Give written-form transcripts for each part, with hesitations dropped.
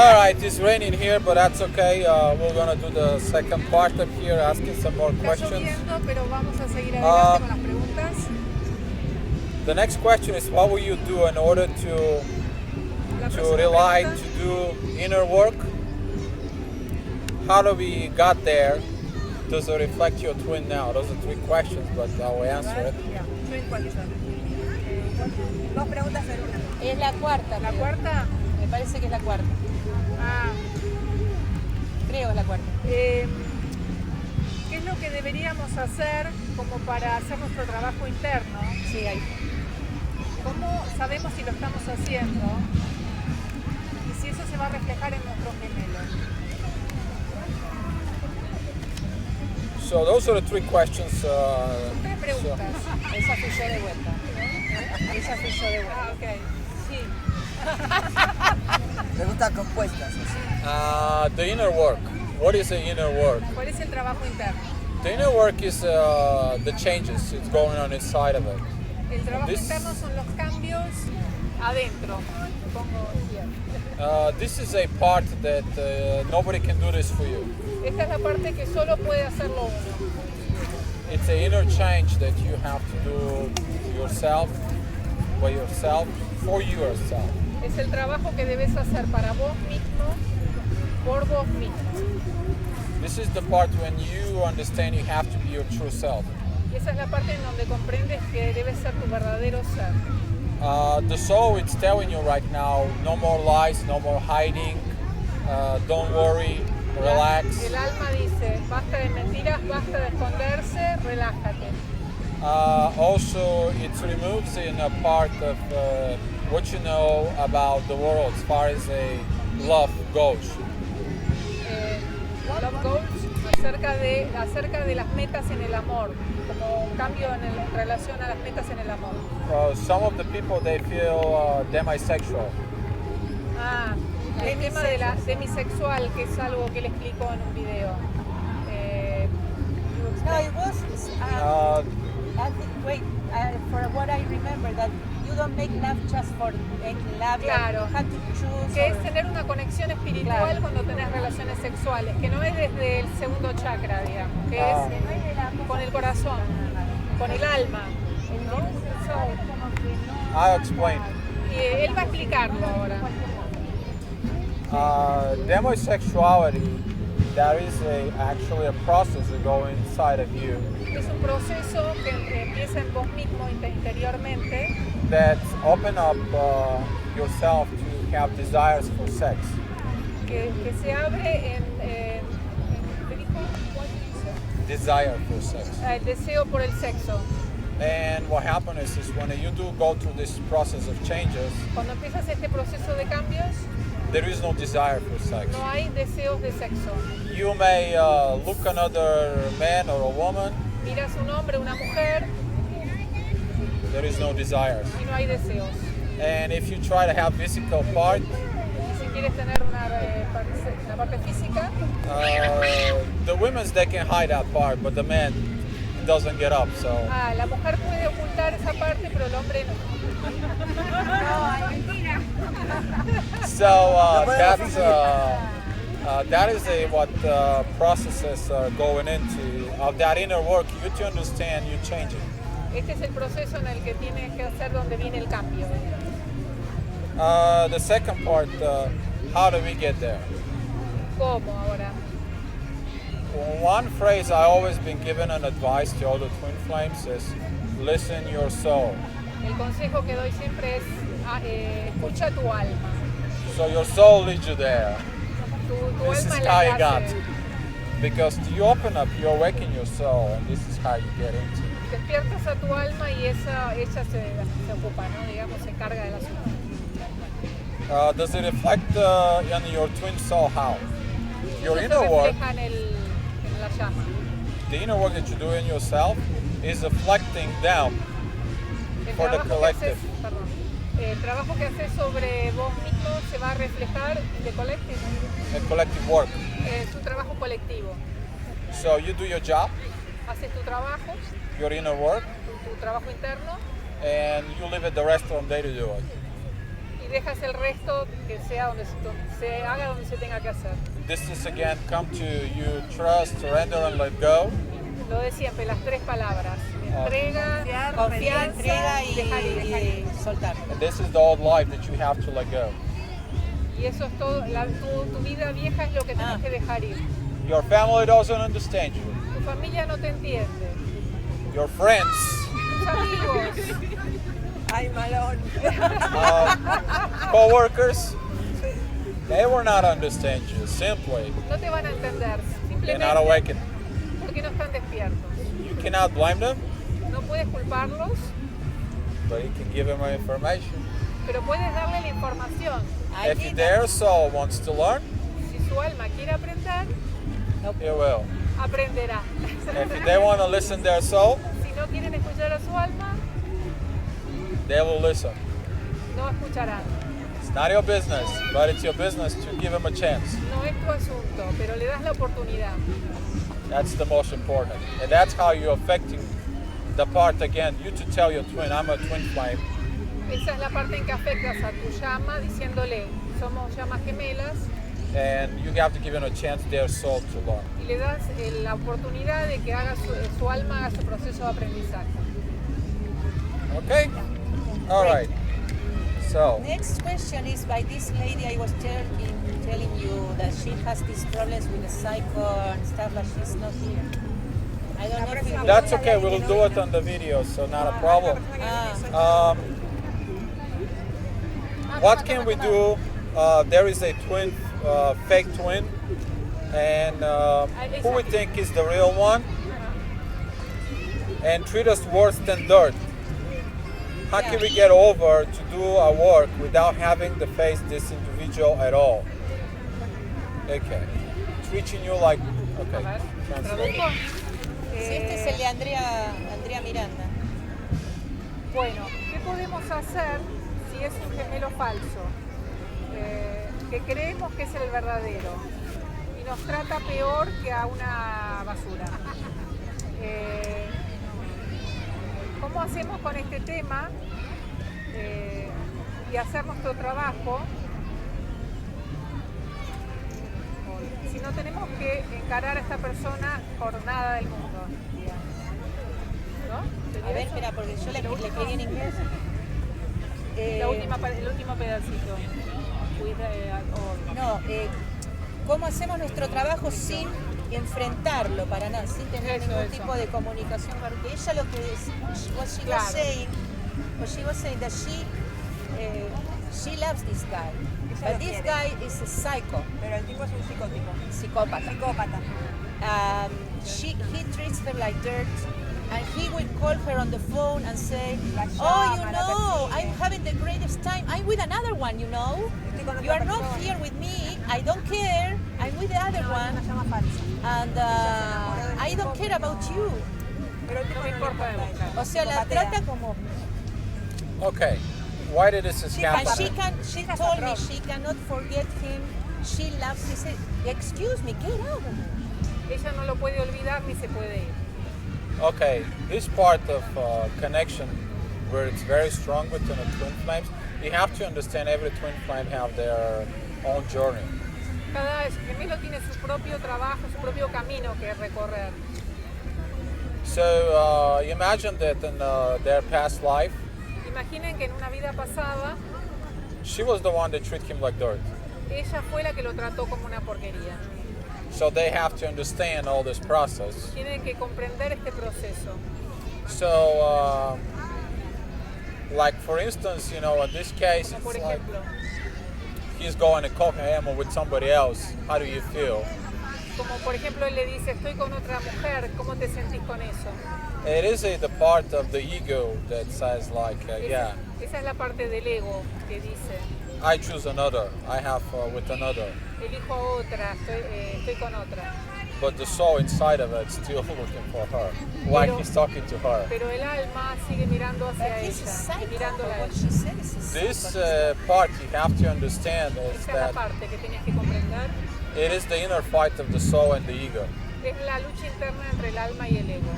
All right, it's raining here, but that's okay. We're gonna do the second part up here, asking some more Está questions. lloviendo, pero vamos a seguir adelante con las preguntas. The next question is, what will you do in order to La próxima rely pregunta, to do inner work? How do we got there? Does it reflect your twin now? Those are three questions, but I will answer it. ya, twin question. Dos preguntas en una. Es la cuarta. ¿La creo. cuarta? Me parece que es la cuarta. Ah, Creo es la cuarta. ¿qué es lo que deberíamos hacer como para hacer nuestro trabajo interno? Sí, ahí. ¿Cómo sabemos si lo estamos haciendo? Y si eso se va a reflejar en nuestros gemelos. So those are the three questions. Tres preguntas. Esa fui yo de vuelta. Esa fui yo de vuelta. Ah, ok. Sí. Preguntas compuestas. Así. The inner work. What is the inner work? ¿Cuál es el trabajo interno? The inner work is the changes it's going on inside of it. El trabajo This- interno son los cambios adentro. Pongo bien. This is a part that nobody can do this for you. Esta es la parte que solo puede hacerlo uno. It's an inner change that you have to do yourself, by yourself, for yourself. Es el trabajo que debes hacer para vos mismo, por vos mismo. This is the part when you understand you have to be your true self. Y esa es la parte en donde comprendes que debes ser tu verdadero ser. The soul, it's telling you right now, no more lies, no more hiding, don't worry, relax. El alma dice, basta de mentiras, basta de esconderse, relájate. Also, it removes in a part of what you know about the world as far as a love goes. Love goals, acerca de las metas en el amor, como un cambio en relación a las metas en el amor. Some of the people, they feel demisexual. Ah, el tema de la demisexual, que es algo que le explico en un video. No, it was. I think, wait, for what I remember, that you don't make love just for making love. Claro. You have to choose. Que es or- tener una conexión espiritual Claro. cuando tenés relaciones sexuales, que no es desde el segundo chakra, digamos, que es con el corazón, con el alma, ¿no? So, I'll explain. y él va a explicarlo ahora. Demisexuality, that is actually a process that goes inside of you Es un proceso que empieza en vos mismo interiormente, that open up yourself to have desires for sex. que se abre ¿qué dijo? What did you say? Desire for sex. El deseo por el sexo. And what happens is when you do go through this process of changes, Cuando empiezas este proceso de cambios, there is no desire for sex. no hay deseos de sexo. You may look another man or a woman, Miras un hombre, una mujer there is no desires. y no hay deseos. And if you try to have physical part, Y si quieres tener una parte física, the women's they can hide that part, but the man doesn't get up. So la mujer puede ocultar esa parte, pero el hombre no. that is what processes are going into of that inner work. You to understand you changing. Este es el proceso en el que tienes que hacer donde viene el cambio. The second part, how do we get there? ¿Cómo ahora? One phrase I always been given an advice to all the twin flames is listen your soul. El consejo que doy siempre es escucha tu alma. So your soul leads you there. Tu This is alma how la you got. hace. Because you open up, you awaken your soul, and this is how you get into it. Despiertas a tu alma y ella se ocupa, ¿no? Digamos, se encarga del asunto. Does it reflect in your twin soul how? Your Eso inner se work, refleja en la llama. the inner work that you do in yourself is reflecting down El for the trabajo que collective. haces, perdón, el trabajo que haces sobre vos mismo se va a reflejar de collective. A collective work. Es un trabajo colectivo. So you do your job, Haces tu trabajo, your inner work, tu trabajo interno, and you leave it the rest of the day to do it. y dejas el resto que sea donde se haga donde se tenga que hacer. This is again come to you trust, surrender, and let go. Lo de siempre, las 3 palabras. Entrega, Confiar, confianza, entrega dejar ir. y soltar. And this is the old life that you have to let go. Y eso es todo, tu vida vieja es lo que tienes que dejar ir. Your family doesn't understand you. Tu familia no te entiende. Your friends, Tus amigos, Ay, malón. co-workers, they will not understand you. Simply, no te van a entender. they're not Simplemente awakened. porque no están despiertos. You cannot blame them, No puedes culparlos, but you can give them information. pero puedes darle la información. If their soul wants to learn, Si su alma quiere aprender, it will. aprenderá. If they want to listen to their soul, Si no quieren escuchar a su alma, they will listen. no escucharán. It's not your business, but it's your business to give them a chance. No es tu asunto, pero le das la oportunidad. That's the most important. And that's how you're affecting the part again. You to tell your twin, I'm a twin flame. Esa es la parte en que afectas a tu llama diciéndole, somos llamas gemelas, And you have to give them a chance, their soul to learn. y le das la oportunidad de que haga su alma haga su proceso de aprendizaje. Okay? All right. So, Next question is by this lady I was telling you that she has these problems with the cycle and stuff, but she's not here. I don't know if you that's okay. We'll do it on the video, so not a problem. What can we do? There is a twin, fake twin, and who we think is the real one, and treat us worse than dirt. How can we get over to do our work without having to face this individual at all? Okay. Treating you like, okay. Translate. ¿Traduzco? Sí, este es el de Andrea Miranda. Bueno, ¿qué podemos hacer si es un gemelo falso? Que creemos que es el verdadero y nos trata peor que a una basura. ¿Cómo hacemos con este tema y hacer nuestro trabajo? Si no tenemos que encarar a esta persona por nada del mundo. ¿No? A ver, espera, porque yo le quería en inglés. El último pedacito. No, ¿cómo hacemos nuestro trabajo sin enfrentarlo para nada, sin tener ningún tipo de comunicación? Porque ella lo que she was saying that she loves this guy, but this guy is a psycho. Pero el tipo es un Psicópata. He treats her like dirt, and he will call her on the phone and say, "Oh, you know, I'm having the greatest time. I'm with another one, you know. You are not here with me. I don't care. I'm with the other one, and I don't care about you." No me importa de buscar. O sea, la trata como. Okay. Why did this happen? And she told me she cannot forget him. She loves. She said, "Excuse me, get out of here." Ella no lo puede olvidar ni se puede ir. Okay, this part of connection where it's very strong between the twin flames, you have to understand every twin flame have their own journey. Cada gemelo tiene su propio trabajo, su propio camino que recorrer. So imagine that in their past life, Imaginen que en una vida pasada, she was the one that treated him like dirt. ella fue la que lo trató como una porquería. So they have to understand all this process. Tienen que comprender este proceso. So, like for instance, you know, in this case, Como por it's like ejemplo, he's going to Copenhagen with somebody else. How do you feel? como por ejemplo él le dice, estoy con otra mujer, ¿cómo te sentís con eso? It is the part of the ego that says like, yeah, Esa es la parte del ego que dice, I choose another. I have with another. elijo a otra, estoy con otra. But the soul inside of it still looking for her. While Pero- he's talking to her. Pero el alma sigue mirando hacia He's a ella, psycho. mirándola a What ella. she said is a This psycho. part you have to understand is Esa es la that parte que tienes que comprender. it is the inner fight of the soul and the ego. Es la lucha interna entre el alma y el ego.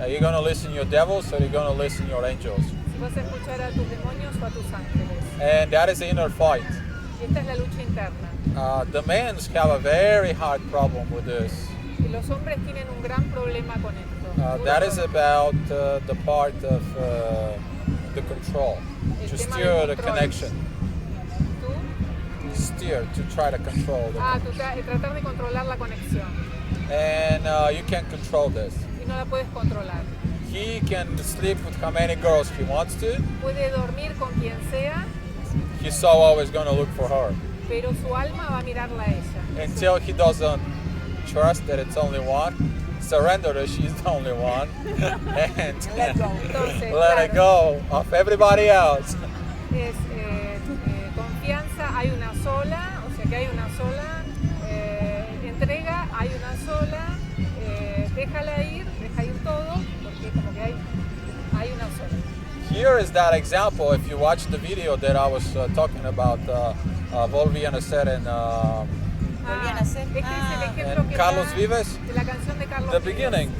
Are you going to listen your devils or are you going to listen your angels? Si Vas a escuchar a tus demonios o a tus ángeles. And that is the inner fight. Y esta es la lucha interna. The men have a very hard problem with this. Y los hombres tienen un gran problema con esto. That is about the part of the control, El to tema steer del the control. connection, Tú, steer to try to control the tratar de controlar la conexión. and you can't control this. Y no la puedes controlar. He can sleep with how many girls he wants to. Puede dormir con quien sea, He's so always going to look for her pero su alma va a mirarla a ella. until he doesn't trust that it's only one, surrender that she's the only one, and Let go. Entonces, let it go of everybody else. Es confianza, hay una sola, o sea que hay una sola, entrega, hay una sola, déjala ir, deja ir todo, porque como que hay una sola. Here is that example. If you watch the video that I was talking about, Volví a nacer en Volvían a ser. Este es el ejemplo and que Carlos da Vives. de la canción de Carlos The Vives. beginning.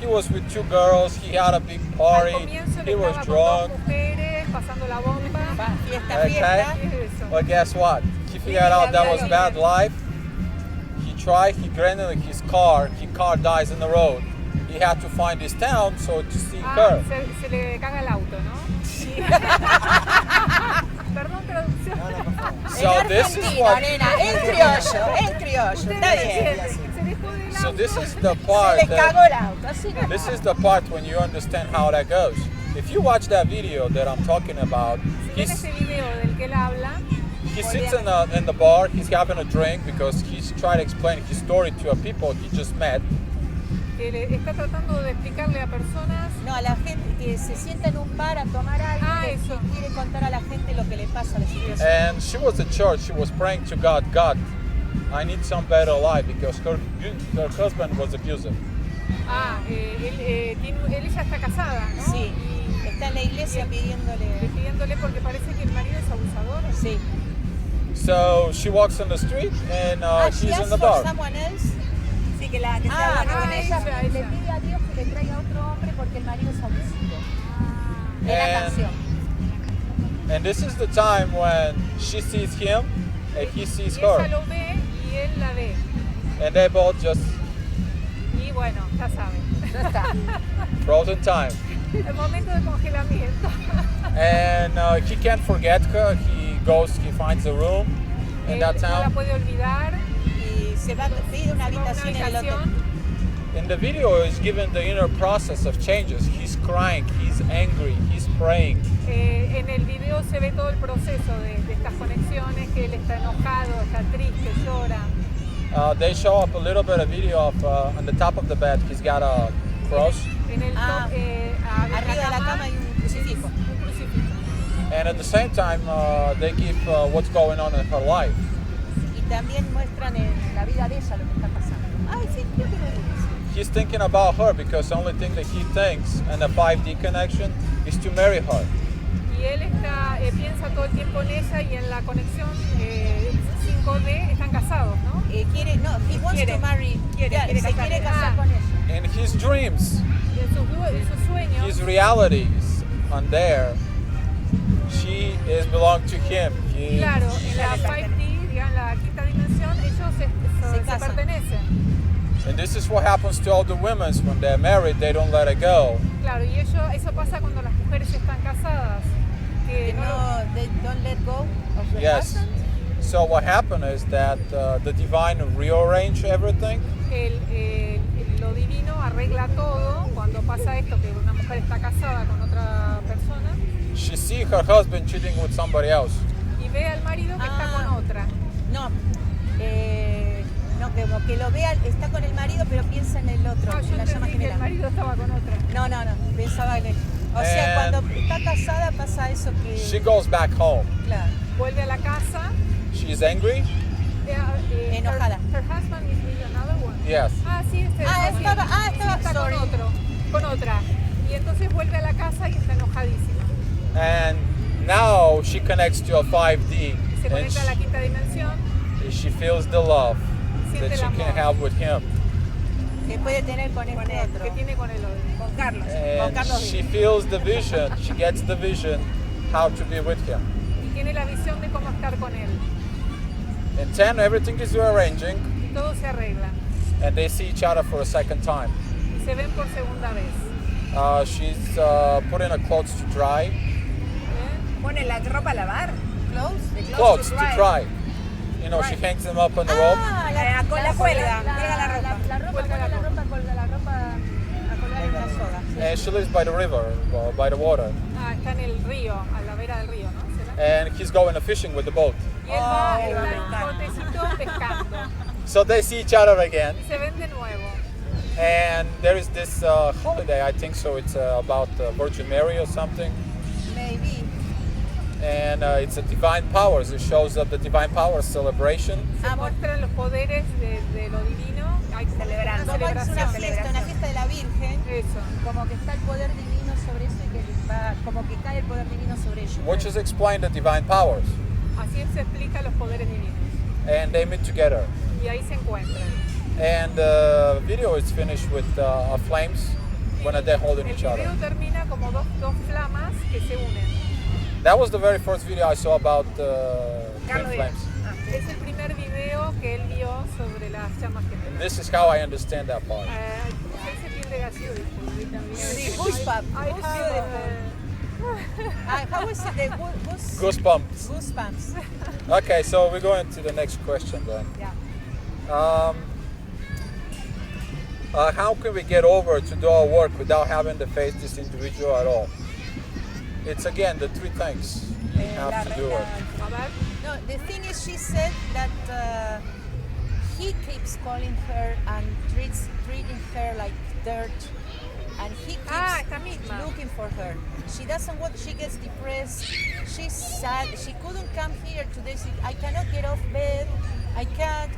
He was with two girls. He had a big Al party. comienzo He was estaba con dos drunk. mujeres, pasando la bomba. Fiesta, Okay. fiesta. ¿Qué es eso? But guess what? He figured out that was bad life. He tried. He granted his car. His car dies in the road. He had to find his town so to see her. Se le caga el auto, ¿no? Sí. Perdón, traducción. So this is Argentino, what. nena, en criollo, está Ustedes bien. entienden, se dejó del So auto. this is the Se part. les That, cagó el auto, así no. this is the part when you understand how that goes. If you watch that video that I'm talking about, Si ven he's ese video del que él habla, he sits in the bar. He's having a drink because he's trying to explain his story to a people he just met. que le está tratando de explicarle a personas. No, a la gente que se sienta en un bar a tomar algo y eso. quiere contar a la gente lo que le pasa a la situación. And she was at church. She was praying to God. God, I need some better life because her husband was abusive. Él ya está casada, ¿no? Sí, está en la iglesia pidiéndole. Pidiéndole porque parece que el marido es abusador. Sí. So she walks on the street and She she's in asked the for bar. someone else. Sí, que sea buena con ella. ella. Le pide a Dios que le traiga a otro hombre porque el marido es abusivo. De la And- canción. And this is the time when she sees him and he sees Y ella her. lo ve y él la ve. And they both just Y bueno, ya saben. Ya está. frozen time. El momento de congelamiento. And he can't forget her. He goes, he finds a room in Él that no la town. puede olvidar. Y se va a pedir una Se va a una habitación en el hotel. habitación. In the video is given the inner process of changes. He's crying, he's angry, he's praying. En el video se ve todo el proceso de estas conexiones, que él está enojado, está triste, llora. They show up a little bit of video of on the top of the bed. He's got a cross, En el Ah, top, en arriba de la cama hay un crucifijo. un crucifijo. and at the same time, they give what's going on in her life. Y también muestran en la vida de ella lo que está pasando. Ay, sí, creo que lo dice. He's thinking about her because the only thing that he thinks in the 5D connection is to marry her. Y él piensa todo el tiempo en ella y en la conexión 5D están casados, ¿no? He wants Quiere, to marry. quiere se casarse. quiere casar Ah. con ella. In his dreams, En sus sueños, his realities, on there, she is belong to him. claro, en la 5D, digamos, la quinta dimensión, ellos se casan. pertenecen. And this is what happens to all the women when they're married. They don't let it go. Claro, y eso pasa cuando las mujeres están casadas, que Que no, they don't let go of the Yes. husband. So what happened is that the divine rearrange everything. lo divino arregla todo cuando pasa esto, que una mujer está casada con otra persona She see her husband cheating with somebody else. y ve al marido que está con otra. No, no, como que lo vea, está con el marido, pero piensa en el otro, Yo en la llama entendí que el gemela. marido estaba con otra. No, pensaba en él. O sea, And- cuando está casada pasa eso que... She goes back home. Claro. Vuelve a la casa. She's angry. Enojada. Her husband is with another one. Yes. Sí, estaba, está sorry. con otra. Y entonces vuelve a la casa y está enojadísima. And now she connects to a 5D. Se And conecta a la quinta dimensión. she feels the love Siente that el she amor. can have with him. que puede tener con este que otro. tiene con el otro. Con Carlos. And Carlos she feels the vision, she gets the vision how to be with him. Y tiene la visión de cómo estar con él. In 10, everything is rearranging, Y todo se arregla. and they see each other for a second time. Y se ven por segunda vez. She's putting her clothes to dry. ¿Eh? Pone la ropa a lavar. Close. The Clothes to dry. You know, she Right. hangs them up on the rope. Con la cuelga, cuelga la ropa. La ropa, Cuelga la colga la ropa a colgar en una soga. sí. And she lives by the river, by the water. Ah, está en el río, a la vera del río, ¿no? ¿Será? And he's going fishing with the boat. Y él va Oh, en el está. botecito pescando. So they see each other again. Y se ven de nuevo. And there is this holiday, I think so, it's about Virgin Mary or something. Maybe. And it's a divine powers. It shows up the divine powers celebration. Se Ah, muestran los poderes de lo divino. Hay como Celebrando. una Como es celebración. una fiesta de la Virgen, Eso. como que está el poder divino sobre eso y que va, como que cae el poder divino sobre ellos. Which is explained the divine powers. Así se explica los poderes divinos. And they meet together. Y ahí se encuentran. And the video is finished with flames when they're holding El each other. video termina como dos flamas que se unen. That was the very first video I saw about twin Carlos flames. Es el primer video que él vio sobre las llamas que And this is how I understand that part. Él se pierde gallo, disculpe, también. Sí, goosebumps. I have, How is it? The Goosebumps. goosebumps. Okay, so we're going to the next question then. yeah. How can we get over to do our work without having to face this individual at all? It's again the three things you have to do it. A ver. No, the thing is, she said that he keeps calling her and treating her like dirt, and he esta keeps misma. looking for her. She doesn't want. She gets depressed. She's sad. She couldn't come here today. I cannot get off bed. I can't.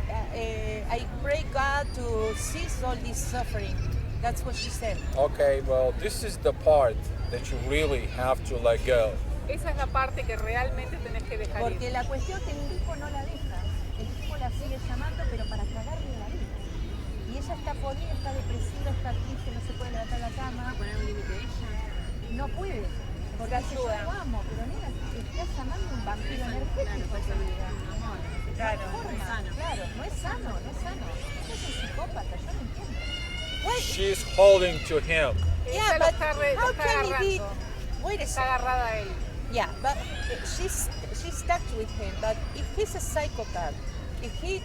I pray God to cease all this suffering. That's what she said. Okay, well, this is the part that you really have to let go. Esa es la parte que realmente tenés que dejar Porque ir. la cuestión es que el tipo no la deja. El tipo la sigue llamando, pero para cagarle la vida. Y ella está podrida, está depresiva, está triste, no se puede levantar la cama. Poner un límite ella. No puede. Porque dice, yo lo amo, pero mira, estás llamando a un vampiro energético. Claro, Forma, no es sano. claro, no es sano, no es sano. Ella es un psicópata, yo no entiendo. Why? She's holding to him. Ella lo está, how lo está can he be? agarrando. Wait a Está second. agarrada a él. Yeah, but she's stuck with him. But if he's a psychopath, if he's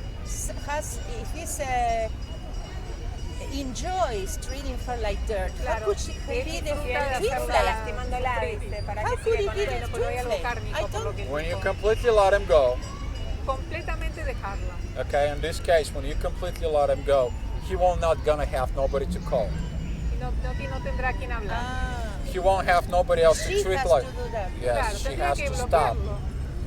enjoys treating her like dirt, how Claro, could she él be the disfruta de twin hacerla flame? lastimándola, dice, para How que could siga he con be él. the Pero voy a twin buscar, flame? Nico, I por lo don't. que When you dijo. completely let him go, Completamente dejarla. okay, in this case, when you completely let him go, he won't not gonna have nobody to call. Y no tendrá quien hablar. Ah, He won't have nobody else to she treat has like. to do that. Yes, Claro, she tendría has que to stop. bloquearlo.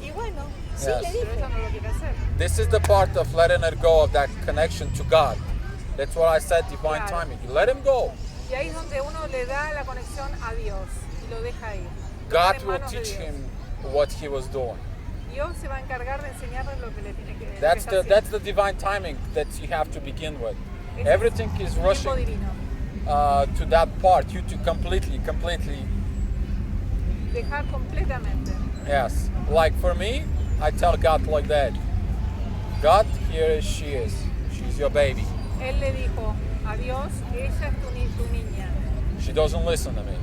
Y bueno, sí Yes. le Pero dije. ella no lo quiere hacer. This is the part of letting it go of that connection to God. That's what I said, divine Claro. timing. You let him go. Y ahí es donde uno le da la conexión a Dios y lo deja ir. Lo God pone en will manos de teach Dios. him what he was doing. Dios se va a encargar de enseñarle lo que le tiene que That's lo que the está that's the divine timing that you have to begin with. Ese es Everything is haciendo. Tiempo rushing divino. to that part. You to completely. Dejar completamente. Yes. Like for me, I tell God like that. God, here she is. She's your baby. Él le dijo a Dios, ella es tu niña. She doesn't listen to me.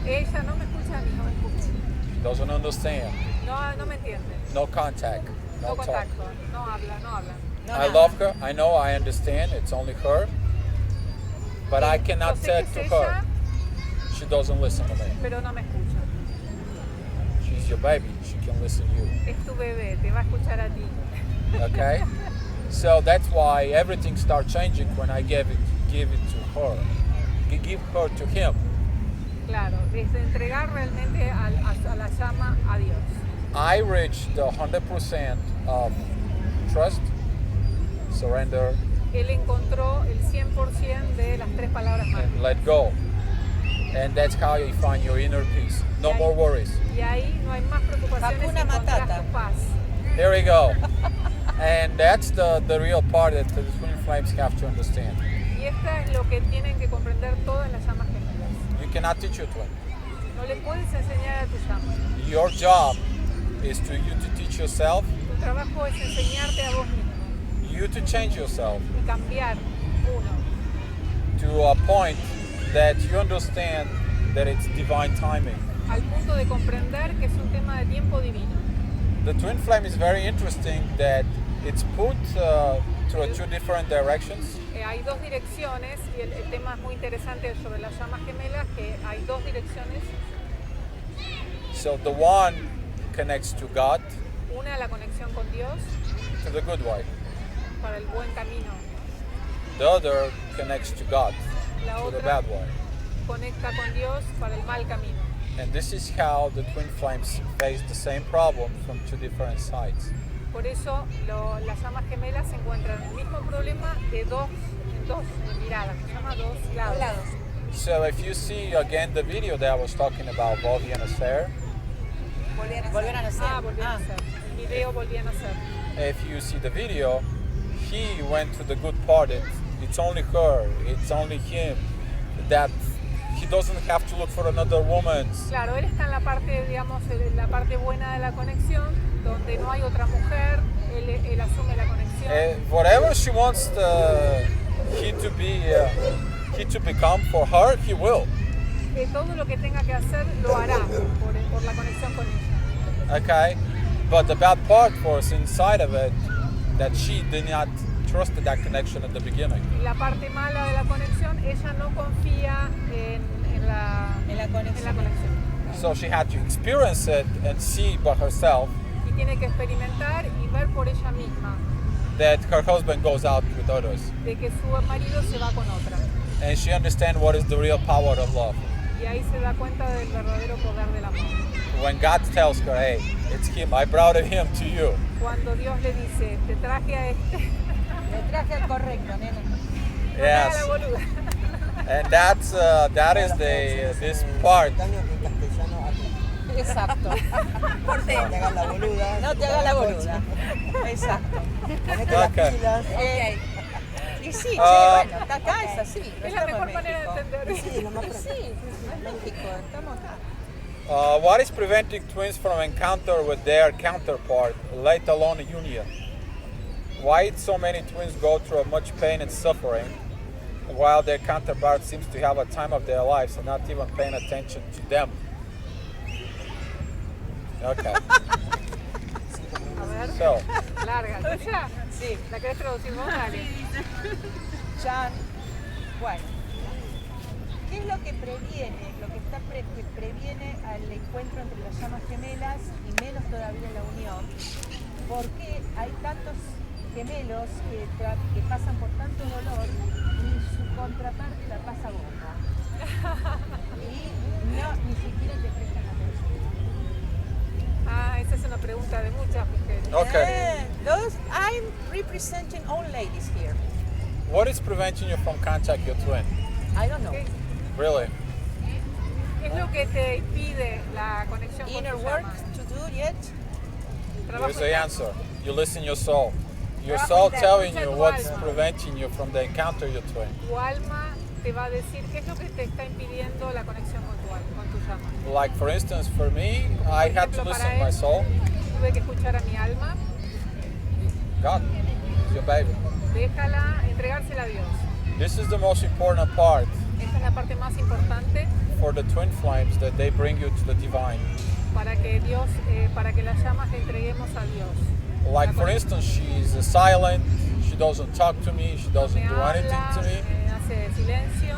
Ella no me escucha a mí, no me escucha. She doesn't understand. No me entiende. No contact. No No talk. contacto. No habla. No, I nada. love her. I know. I understand. It's only her. But I cannot Yo sé say que to es her. ella, She doesn't listen to me. pero no me escucha. She's your baby. She can listen to you. Es tu bebé, te va a escuchar a ti. Okay. So that's why everything starts changing when I give it to her. Give her to him. Claro, es de entregar realmente a la llama a Dios. I reached the 100% of trust, surrender, Él encontró el 100% de las tres palabras and mágicas. let go. And that's how you find your inner peace. No more worries. Y ahí no hay más preocupaciones y Hakuna encontrás Matata. tu paz. There we go. And that's the real part that the twin flames have to understand. Y Y esta es lo que tienen que comprender todas las llamas gemelas. You cannot teach your twin. No le puedes enseñar a tu llama. Your job is to you to teach yourself, Tu trabajo es enseñarte a vos mismo you to change yourself y cambiar uno to a point that you understand that it's divine timing. al punto de comprender que es un tema de tiempo divino. The twin flame is very interesting that it's put through two different directions. Hay dos direcciones y el tema es muy interesante sobre las llamas gemelas, que hay dos direcciones. So the one connects to God, Una, la conexión con Dios to the good way. para el buen camino. The other connects to God, La to the otra bad way. conecta con Dios para el mal camino. And this is how the twin flames face the same problem from two different sides. Por eso las llamas gemelas se encuentran en el mismo problema en dos miradas, se llama dos lados. So if you see again the video that I was talking about, Volvi and Acer, Volver a nacer. Volvían a ser. El video volvían a ser. if you see the video, he went to the good part. It's only her, it's only him. That he doesn't have to look for another woman. Claro, él está en la parte, digamos, en la parte buena de la conexión, donde no hay otra mujer, él asume la conexión. Whatever she wants he to become for her, he will. Todo lo que tenga que hacer lo hará por la conexión con ella. Okay, but the bad part was inside of it that she did not trust that connection at the beginning. Y la parte mala de la conexión, ella no confía en la conexión. So she had to experience it and see by herself Y tiene que experimentar y ver por ella misma that her husband goes out with others. de que su marido se va con otra. And she understands what is the real power of love. Y ahí se da cuenta del verdadero poder del amor. When God tells her, hey, it's him, I brought him to you. Cuando Dios le dice, te traje a este, Le traje al correcto, nena. no te hagas la boluda. And that is this part. Exacto. Por No te hagas la boluda. No te hagas la boluda. Exacto. Ponete las Okay. pilas. Y sí, Ah. bueno, está acá, es así. no Es la estamos mejor en manera de México. entender. Sí, lo más Y práctico. sí, en México, estamos acá. What is preventing twins from encounter with their counterpart, let alone a union? Why so many twins go through much pain and suffering, while their counterpart seems to have a time of their lives and not even paying attention to them? Okay. A ver, So, larga. ¿Tuya? Sí, ¿La querés traducir vos? Dale. ya. Bueno. ¿Qué es lo que previene? Lo que que previene al encuentro entre las llamas gemelas y menos todavía la unión. ¿Por qué hay tantos gemelos que pasan por tanto dolor y su contraparte la pasa bomba? Y ni siquiera te prestan atención. Esa es una pregunta de muchas mujeres. okay. I'm representing all ladies here. What is preventing you from contact your twin? I don't know. ¿Qué, Really? qué es lo que te impide la conexión con Inner tu work llama? to do yet? Trabajo Here's the interno. answer. You listen your soul. Your Trabajo soul interno, telling escucha you tu what's alma. preventing you from the encounter your twin. Tu alma te va a decir qué es lo que te está impidiendo la conexión con tu alma, con tu llama. Like for instance, for me, I had to Por ejemplo, listen para to my él, soul. tuve que escuchar a mi alma, God, it's your baby. déjala, entregársela a Dios. This is the most important part Esta es la parte más importante for the twin flames, that they bring you to the divine. para que Dios, para que las llamas le entreguemos a Dios. Like for instance, she's silent, she doesn't talk to me, she doesn't Me do anything habla, to me, hace silencio,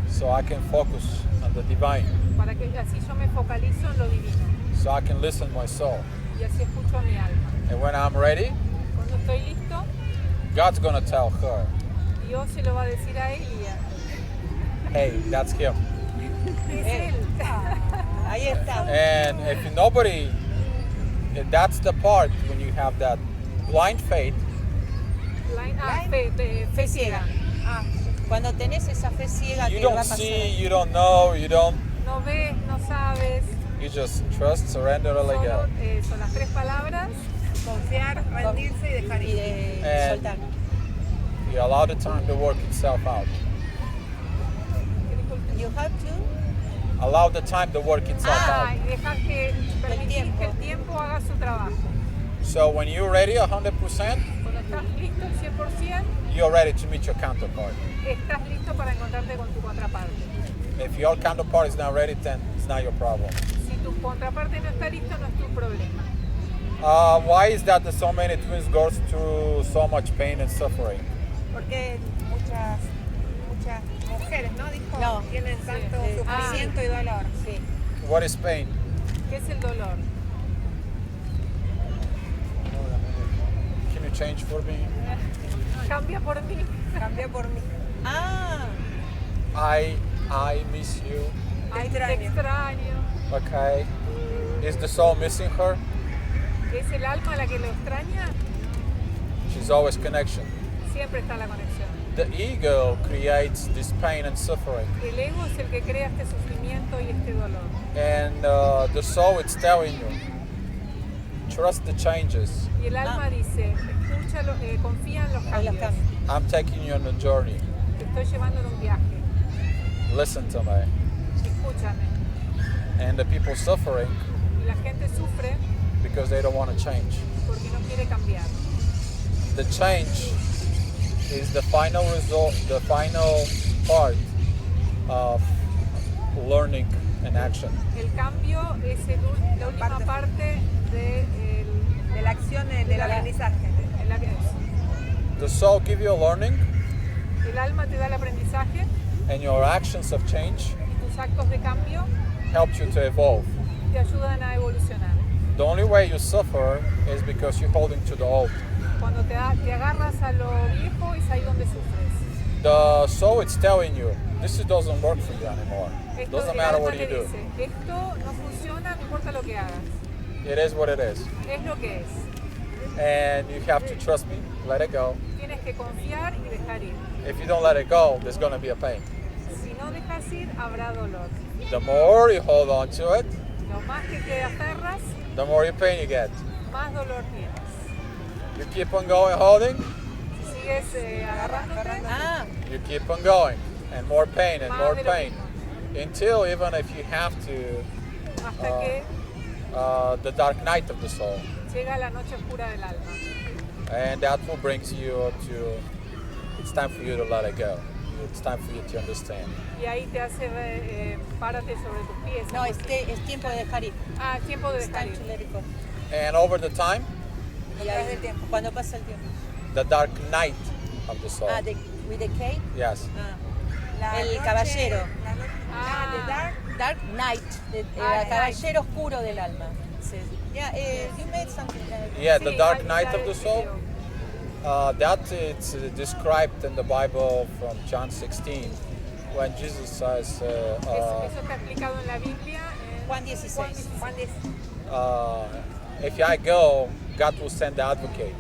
so I can focus on the divine, para que así yo me focalizo en lo divino so I can listen to my soul. y así escucho a mi alma. And when I'm ready, Cuando estoy listo, God's gonna tell her, Dios se lo va a decir a él y hey, that's him. es él. Ahí está. And if nobody, that's the part when you have that blind faith, Fe ciega. Cuando tenés esa fe ciega you que va a don't pasar. see, you don't know, No ves, no sabes. you just trust, surrender, and let Solo, go. son las tres palabras. Confiar, rendirse y dejar Y ir. de And- soltar. You allow the time to work itself out. You have to. Allow the time to work itself Ah, out. y dejar que permitir tiempo. que el tiempo haga su trabajo. So when you're ready 100%, Cuando estás listo al 100%, you're ready to meet your counterpart. estás listo para encontrarte con tu contraparte. If your counterpart is not ready, then it's not your problem. Si tu contraparte no está listo, no es tu problema. Why is that so many twins go through so much pain and suffering? Porque muchas mujeres, ¿no? Dijo, No. tienen tanto Sí. sufrimiento y dolor. Sí. What is pain? ¿Qué es el dolor? Can you change for me? Cambia por mí. Cambió por mí. Ah, I miss you. Ay, te extraño. extraño. Okay. Is the soul missing her? ¿Es el alma la que lo extraña? She's always connection. Siempre está la conexión. The ego creates this pain and suffering. El ego es el que crea este sufrimiento y este dolor. And the soul is telling you, trust the changes. Y el alma dice, escúchalo, confía en los en los cambios. cambios. I'm taking you on a journey. Te estoy llevando en un viaje. Listen to me. Escúchame. And the people suffering Y la gente sufre because they don't want to change. porque no quiere cambiar. The change is the final result, the final part of learning and action. El cambio es la última parte de, De la acción del aprendizaje. la que The soul give you a learning, el alma te da el aprendizaje and your actions of change y tus actos de cambio help you to evolve. te ayudan a evolucionar. The only way you suffer is because you're holding to the old. Cuando te agarras a lo viejo es ahí donde sufres. The soul is telling you, this doesn't work for you anymore. Esto, Doesn't el matter alma what te you do. dice, esto no funciona, no importa lo que hagas. It is what it is. Es lo que es. And you have to trust me, let it go. Tienes que confiar y dejar ir. If you don't let it go, there's going to be a pain. Si no dejas ir, habrá dolor. The more you hold on to it, Lo más que te aferras, the more pain you get. más dolor tienes. You keep on going holding, Si sigues agarrándote, Ah, you keep on going, and more pain and Más more de lo pain. Until even if you have to, hasta que the dark night of the soul. llega la noche oscura del alma. And that will bring you to, it's time for you to let it go. It's time for you to understand. Y ahí te hace, párate sobre tus pies. no, es tiempo de dejar ir. Ah, es tiempo de It's dejar time to ir. let it go. And over the time, Y ahí, cuando pasa el tiempo. the dark night of the soul. Ah, with the K. Yes. Ah. La El noche- caballero. La noche, Ah. the dark. Dark Night, el Ah, caballero oscuro del alma. Sí. Yeah, you made something. Yeah, the Sí, dark ahí night está of the el soul. video. That it's described in the Bible from John 16 when Jesus says, Eso está explicado en la Biblia. En Juan 16. Juan dice, if I go, God will send the advocate.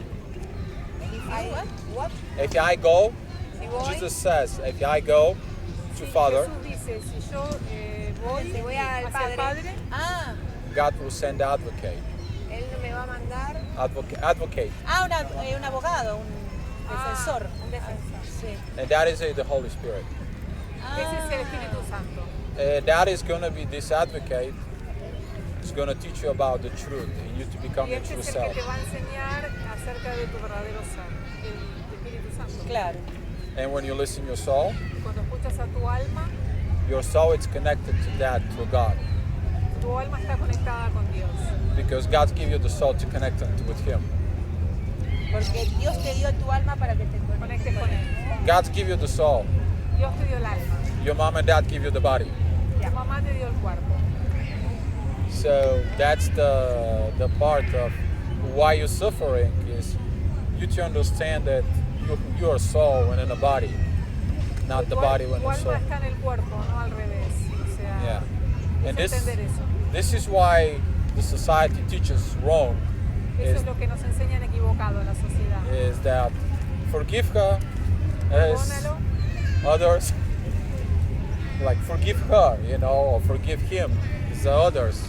what? If I go, Si voy, Jesus says, if I go to Father, Jesús dice, si yo voy, Si voy al hacia el Padre. Padre, Ah, God will send the advocate. Él me va a mandar Advocate. un abogado, un defensor. un defensor. Sí. And that is the Holy Spirit. ese es el Espíritu Santo. That is going to be this advocate. Is going to teach you about the truth and you to become Y your este true es el que self. te va a enseñar acerca de tu verdadero ser, el Espíritu Santo. Claro. And when you listen your soul, Cuando escuchas a tu alma is connected to that, to God. tu alma está conectada con Dios. Because God gives you the soul to connect with Him. Porque Dios te dio tu alma para que te Conectes con Él. God gives you the soul. Dios te dio el alma. Your mom and dad give you the body. Tu mamá te dio el cuerpo. So that's the part of why you're suffering is you to understand that you're a soul and in a body, not the body when Tu the soul. alma está en el cuerpo, no al revés. O sea, Yeah. And es entender eso. this is why the society teaches wrong. Eso es lo que nos enseñan equivocado en la sociedad. Is that forgive her as Perdónalo, others, like forgive her, or forgive him. It's the others.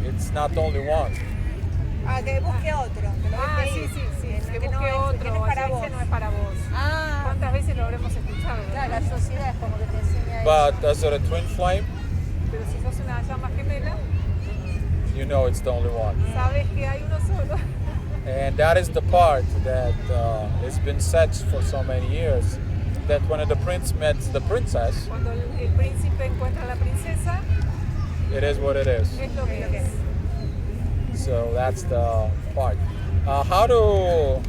It's not only one. Que busque otro. Que lo Ah, deje sí, ir. sí, sí. Que no busque es- que otro. no es para ese vos. no es para vos. Ah, lo habremos escuchado, Claro, ¿verdad? la sociedad es como que te enseña But eso. is it a twin flame? Pero si sos una llama gemela, You know it's the only one. sabes que hay uno solo. And that is the part that has been said for so many years, that when the prince meets the princess, Cuando el príncipe encuentra a la princesa, it is what it is. es lo que es. So that's the part. How do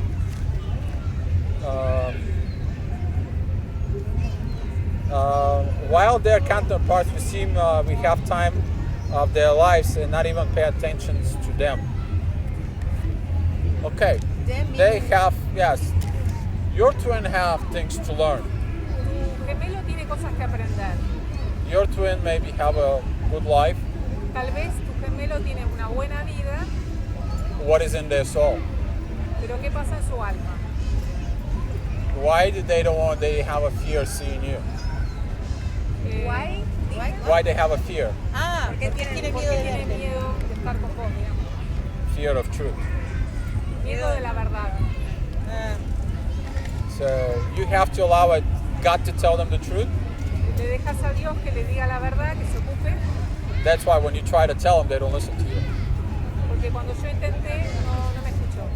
while their counterparts, we have time of their lives and not even pay attention to them. Okay, Them they meaning- have, yes, your twin have things to learn. Tu gemelo tiene cosas que aprender. Your twin maybe have a good life. Tal vez tu gemelo tiene una buena vida, What is in their soul? pero ¿qué pasa en su alma? Why did they have a fear seeing you? Why? Why they have a fear? Ah, ¿Por qué porque tienen- tiene ¿Por miedo qué de tiene verte. miedo de estar con vos, digamos? Fear of truth. Miedo de la verdad. Ah, So you have to allow God to tell them the truth. Le dejas a Dios que le diga la verdad, que se ocupe, That's why when you try to tell them, they don't listen to you. porque cuando yo intenté no me escuchó.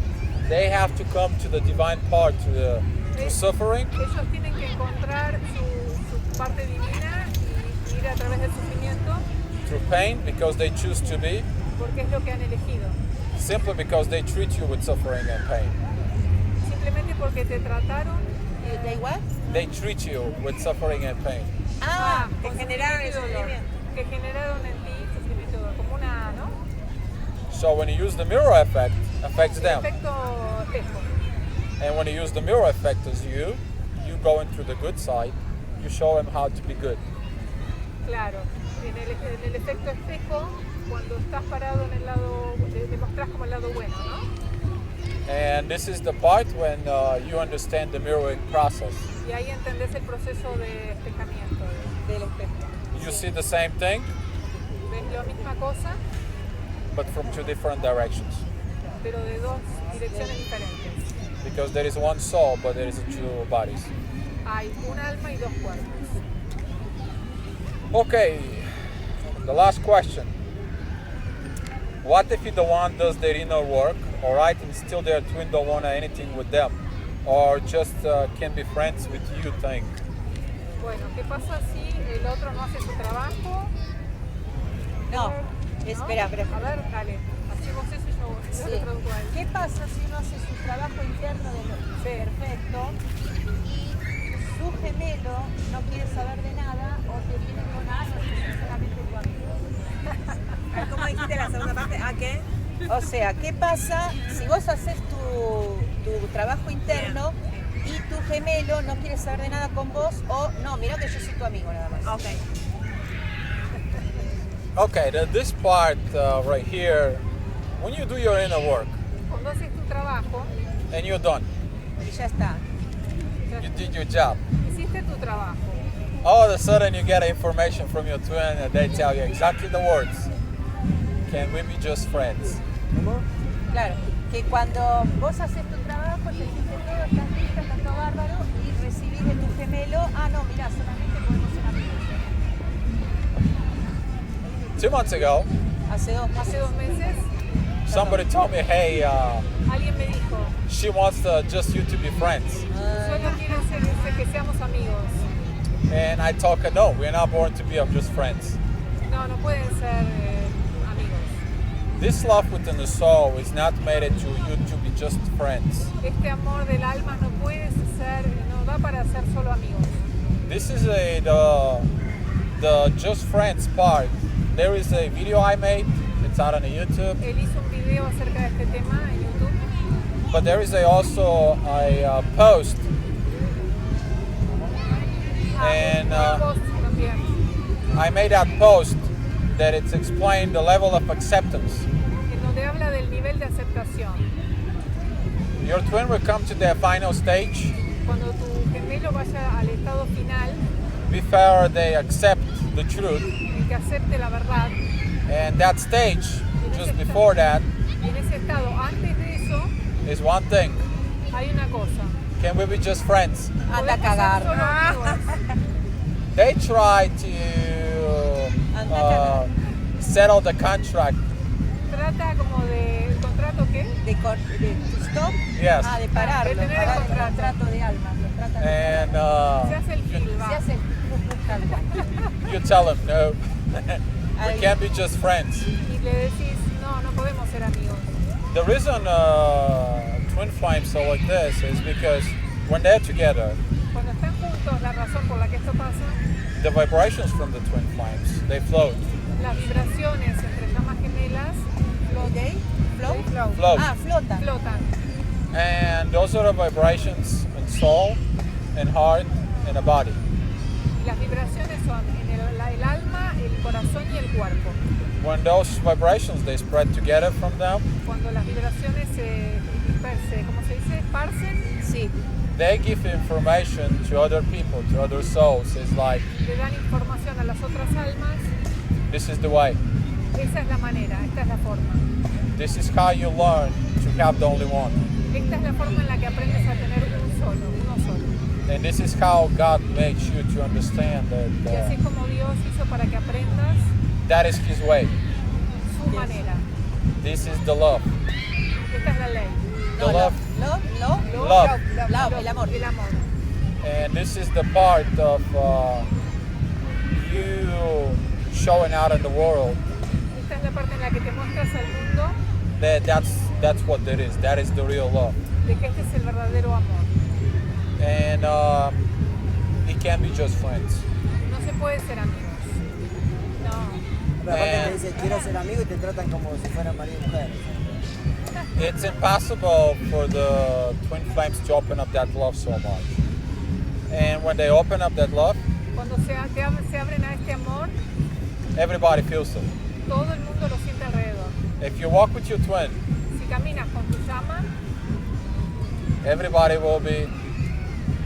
They have to come to the divine part, to suffering, Ellos tienen que encontrar su parte divina y ir a través del sufrimiento, through pain, because they choose to be, porque es lo que han elegido. simply because they treat you with suffering and pain. Simplemente porque te trataron ¿They what? They treat you with suffering and pain. Ah, que con generaron el sufrimiento y dolor, sufrimiento. que generaron en ti sufrimiento y dolor, como una, ¿no? So when you use the mirror effect, affects El them. efecto espejo. And when you use the mirror effect as you going through the good side, you show them how to be good. Claro, en el efecto espejo, cuando estás parado en el lado, te mostrás como el lado bueno, ¿no? And this is the part when you understand the mirroring process. Y ahí entendés el proceso de espejamiento del espejo. You see the same thing, Ves la misma cosa, but from two different directions. pero de dos direcciones diferentes. Because there is one soul, but there is two bodies. Hay un alma y dos cuerpos. Okay, the last question. What if the one does their inner work, all right, and still their twin don't want anything with them, or just can be friends with you? Think. Bueno, ¿qué pasa si el otro no hace su trabajo? no. ¿No? Espera. A ver, dale, hacemos eso y yo Sí. le traduzco a él. ¿Qué pasa si uno hace su trabajo interno de lo perfecto y su gemelo no quiere saber de nada o te viene con algo que es solamente tu amigo? ¿Cómo dijiste la segunda parte? ¿A qué? O sea, ¿qué pasa si vos haces tu trabajo interno y tu gemelo no quiere saber de nada con vos o no, mira que yo soy tu amigo nada más? Ok. Okay, this part right here, when you do your inner work Cuando haces tu trabajo, and you're done, Y ya está. you did your job. hiciste tu trabajo. All of a sudden, you get information from your twin, and they tell you exactly the words. Can we be just friends? Claro, que cuando vos haces tu trabajo, te hiciste todo, estás lista, está todo bárbaro y recibís de tu gemelo, no, mirá, solamente podemos ser amigos. 2 months ago, Hace 2 Hace 2 meses, somebody told me, hey, alguien me dijo, she wants just you to be friends. solo quiere que seamos amigos. And I told her, no, we're not born to be just friends. No, no pueden ser amigos. This love within the soul is not made to you to be just friends. Este amor del alma no puede ser, no da para ser solo amigos. This is the just friends part. There is a video I made. It's out on YouTube. Él hizo un video acerca de este tema en YouTube, But there is also a post. And un post también, I made that post that it's explained the level of acceptance. en donde habla del nivel de aceptación. Your twin will come to their final stage Cuando tu gemelo vaya al estado final, before they accept the truth. en que acepte la verdad, And that stage, just before that, y en ese estado, antes de eso, is one thing. hay una cosa. Can we be just friends? Anda a Podemos ser cagar. solo amigos. They try to settle the contract. Trata como de el contrato qué? De stop. Yes. Ah, de pararlo. De tener el Parar contrato. contrato de almas. Los tratan de And Se hace el gil, va. Se hace tal cual. you tell them, no, we Ay. can't be just friends. Y le decís, no podemos ser amigos. The reason twin flames are like this is because when they're together, Cuando están juntos, la razón por la que esto pasa, the vibrations from the twin flames, they float. las vibraciones entre llamas gemelas ¿They? Float. Float. Ah, flota. flotan. And those are the vibrations in soul, in heart, in the body. Y las vibraciones son en el alma, el corazón y el cuerpo. When those vibrations, they spread together from them, Cuando las vibraciones se dispersen, ¿cómo se dice? Esparcen, Sí. they give information to other people, to other souls. It's like, le dan información a las otras almas. this is the way. Esa es la manera, esta es la forma. This is how you learn to have the only one. Esta es la forma en la que aprendes a tener uno solo. And this is how God makes you to understand Y that así es como Dios hizo para que aprendas that is His way. su manera. This is the love. Esta es la ley. The love. Love. Love. El amor. El amor. And this is the part of you showing out in the world Esta es la parte en la que te muestras al mundo that that's what it is. That is the real love. de que este es el verdadero amor. And it can be just friends. No se puede ser amigos. No. Pero aparte te dicen, quiero ser amigo y te tratan como si fueran marido y mujer. It's impossible for the twin flames to open up that love so much. And when they open up that love, Cuando se abren a este amor, everybody feels it. todo el mundo lo siente alrededor. If you walk with your twin, Si caminas con tu llama, everybody will be,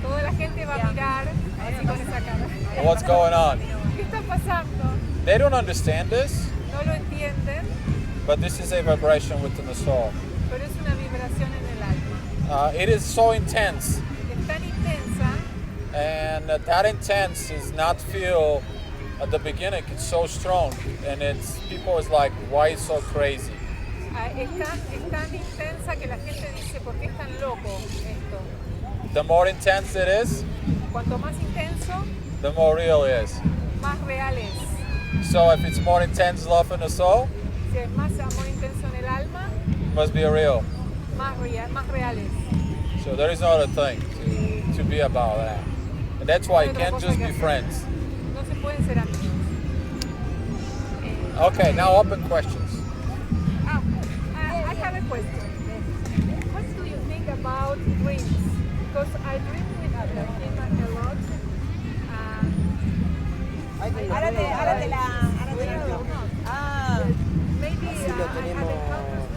toda la gente va a mirar así con esa cara. what's going on? ¿Qué está pasando? They don't understand this, No lo entienden, but this is a vibration within the soul. pero es una vibración en el alma. It is so intense, Es tan intensa and that intense is not feel at the beginning. It's so strong, and it's people is like, why it's so crazy? es tan intensa que la gente dice, ¿por qué es tan loco esto? The more intense it is, Cuanto más intenso, the more real it is. más real es. So if it's more intense love in the soul, Si es más amor intenso en el alma, it must be real. más real es. So there is no other thing to be about that. And that's why you can't just be friends. No se pueden ser amigos. Okay, now open questions. I have a question. What do you think about dreams? Because I dream with him a lot. Ahora te la Ah, Maybe Así lo tenemos,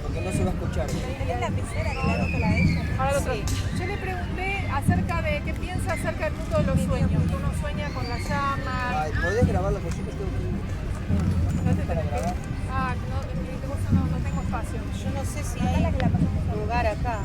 porque no se va a escuchar. ¿Tenés lapicera que le anoto la de ella? Ahora lo otro. Sí. Yo le pregunté acerca de qué piensa acerca del mundo de los sueños. Que uno sueña con la llama. Ay, ¿podés grabarlo? Porque yo me tengo que ir. No te Para grabar. no tengo espacio. yo no sé si hay lugar acá.